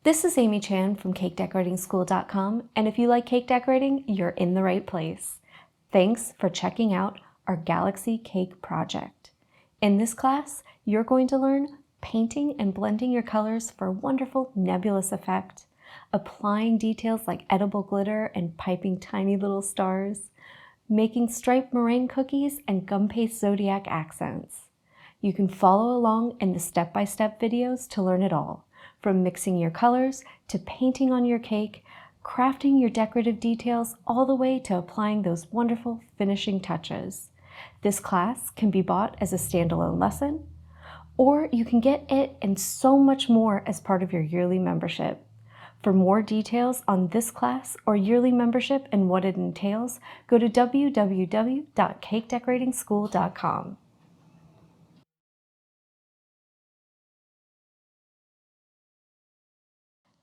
This is Amy Chan from CakeDecoratingSchool.com, and if you like cake decorating, you're in the right place. Thanks for checking out our Galaxy Cake project. In this class, you're going to learn painting and blending your colors for a wonderful nebulous effect, applying details like edible glitter and piping tiny little stars, making striped meringue cookies and gum paste zodiac accents. You can follow along in the step-by-step videos to learn it all, from mixing your colors to painting on your cake, crafting your decorative details, all the way to applying those wonderful finishing touches. This class can be bought as a standalone lesson, or you can get it and so much more as part of your yearly membership. For more details on this class or yearly membership and what it entails, go to www.cakedecoratingschool.com.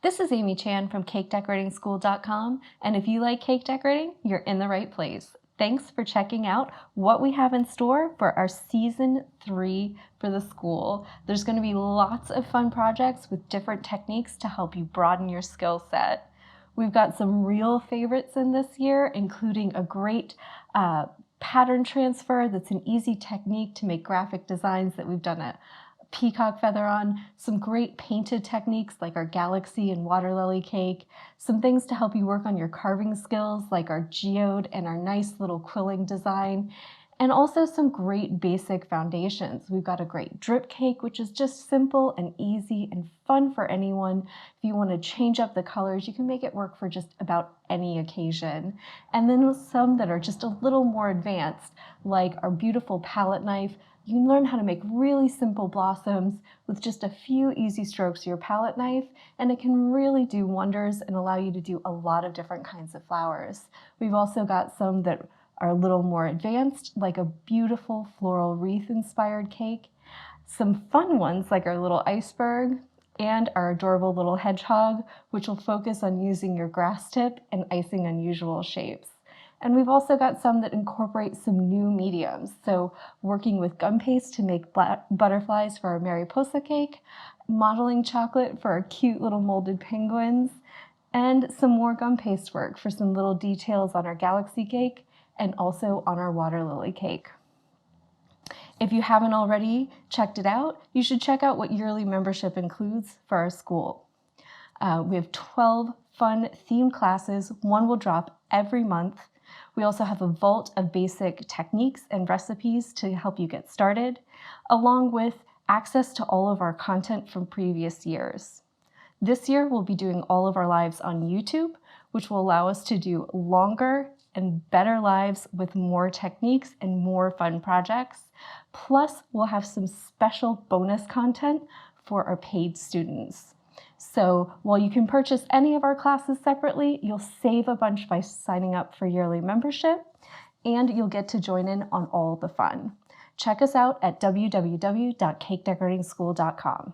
This is Amy Chan from CakeDecoratingSchool.com, and if you like cake decorating, you're in the right place. Thanks for checking out what we have in store for our Season 3 for the school. There's going to be lots of fun projects with different techniques to help you broaden your skill set. We've got some real favorites in this year, including a great pattern transfer that's an easy technique to make graphic designs that we've done a peacock feather on, some great painted techniques like our galaxy and water lily cake, some things to help you work on your carving skills like our geode and our nice little quilling design, and also some great basic foundations. We've got a great drip cake, which is just simple and easy and fun for anyone. If you want to change up the colors, you can make it work for just about any occasion. And then some that are just a little more advanced, like our beautiful palette knife. You can learn how to make really simple blossoms with just a few easy strokes of your palette knife, and it can really do wonders and allow you to do a lot of different kinds of flowers. We've also got some that are a little more advanced, like a beautiful floral wreath-inspired cake, some fun ones like our little iceberg, and our adorable little hedgehog, which will focus on using your grass tip and icing unusual shapes. And we've also got some that incorporate some new mediums. So working with gum paste to make butterflies for our Mariposa cake, modeling chocolate for our cute little molded penguins, and some more gum paste work for some little details on our galaxy cake and also on our water lily cake. If you haven't already checked it out, you should check out what yearly membership includes for our school. We have 12 fun themed classes. One will drop every month. We also have a vault of basic techniques and recipes to help you get started, along with access to all of our content from previous years. This year, we'll be doing all of our lives on YouTube, which will allow us to do longer and better lives with more techniques and more fun projects. Plus, we'll have some special bonus content for our paid students. So while you can purchase any of our classes separately, you'll save a bunch by signing up for yearly membership, and you'll get to join in on all the fun. Check us out at www.cakedecoratingSchool.com.